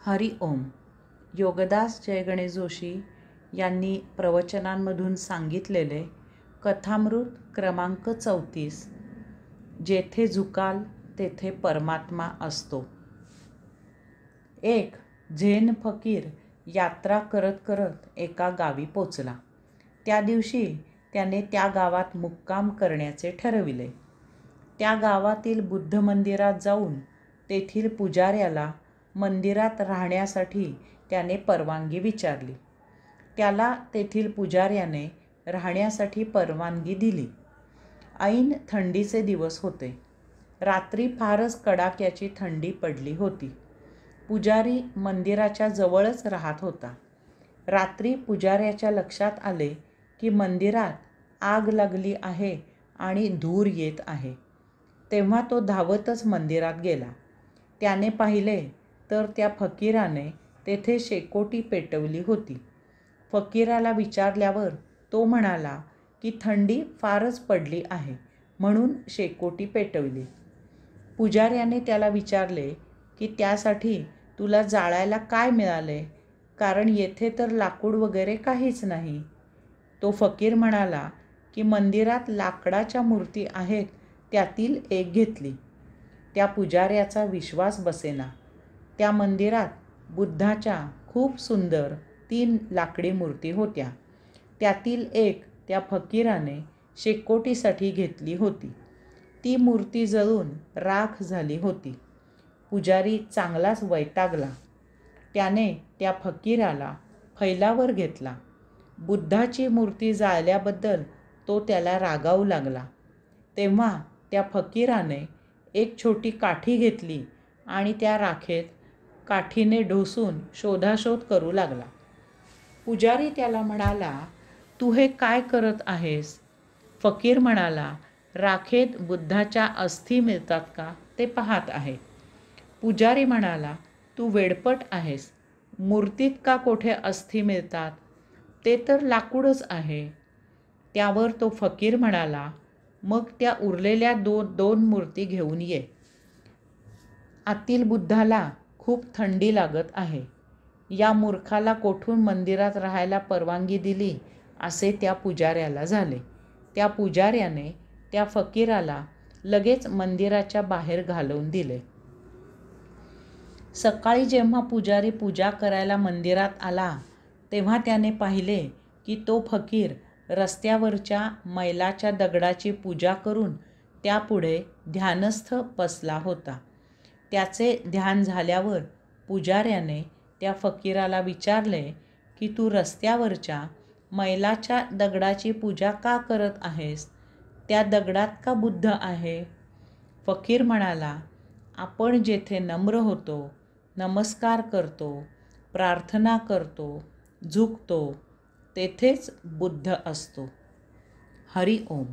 हरि ओम. योगदास जय गणेश जोशी यांनी प्रवचनांमधून सांगितलेले कथामृत क्रमांक 34, जेथे झुकाल तेथे परमात्मा असतो. एक झेन फकीर यात्रा करत करत एका गावी पोचला. त्या दिवशी त्याने त्या गावात मुक्काम करण्याचे ठरविले. त्या गावातील बुद्ध मंदिरात जाऊन तेथील पुजाऱ्याला मंदिरात राहण्यासाठी त्याने परवानगी विचारली. त्याला तेथील पुजाऱ्याने राहण्यासाठी परवानगी दिली. ऐन थंडीचे दिवस होते. रात्री फारच कडाक्याची थंडी पडली होती. पुजारी मंदिराच्या जवळच राहत होता. रात्री पुजाऱ्याच्या लक्षात आले की मंदिरात आग लागली आहे आणि धूर येत आहे. तेव्हा तो धावतच मंदिरात गेला. त्याने पाहिले तर त्या फकीराने तेथे शेकोटी पेटवली होती. फकीराला विचारल्यावर तो म्हणाला की थंडी फारच पडली आहे म्हणून शेकोटी पेटवली. पुजाऱ्याने त्याला विचारले की त्यासाठी तुला जाळायला काय मिळाले, कारण येथे तर लाकूड वगैरे काहीच नाही. तो फकीर म्हणाला की मंदिरात लाकडाच्या मूर्ती आहेत, त्यातील एक घेतली. त्या पुजाऱ्याचा विश्वास बसेना. त्या मंदिरात बुद्धाच्या खूप सुंदर 3 लाकडी मूर्ती होत्या. त्यातील एक त्या फकीराने शेकोटीसाठी घेतली होती. ती मूर्ती जळून राख झाली होती. पुजारी चांगलाच वैतागला. त्याने त्या फकीराला फैलावर घेतला. बुद्धाची मूर्ती जाळल्याबद्दल तो त्याला रागावू लागला. तेव्हा त्या फकीराने एक छोटी काठी घेतली आणि त्या राखेत काठीने ढोसून शोधाशोध करू लागला. पुजारी त्याला म्हणाला, तू हे काय करत आहेस? फकीर म्हणाला, राखेत बुद्धाच्या अस्थी मिळतात का ते पाहत आहे. पुजारी म्हणाला, तू वेडपट आहेस. मूर्तीत का कोठे अस्थी मिळतात? ते तर लाकूडच आहे. त्यावर तो फकीर म्हणाला, मग त्या उरलेल्या दोन मूर्ती घेऊन ये. आतील बुद्धाला खूप थंडी लागत आहे. या मूर्खाला कोठून मंदिरात राहायला परवानगी दिली असे त्या पुजाऱ्याला झाले. त्या पुजाऱ्याने त्या फकीराला लगेच मंदिराच्या बाहेर घालवून दिले. सकाळी जेव्हा पुजारी पूजा करायला मंदिरात आला तेव्हा त्याने पाहिले की तो फकीर रस्त्यावरच्या मैलाच्या दगडाची पूजा करून त्यापुढे ध्यानस्थ बसला होता. त्याचे ध्यान झाल्यावर पुजाऱ्याने त्या फकीराला विचारले की तू रस्त्यावरच्या मैलाच्या दगडाची पूजा का करत आहेस? त्या दगडात का बुद्ध आहे? फकीर म्हणाला, आपण जेथे नम्र होतो, नमस्कार करतो, प्रार्थना करतो, झुकतो, तेथेच बुद्ध असतो. हरि ओम.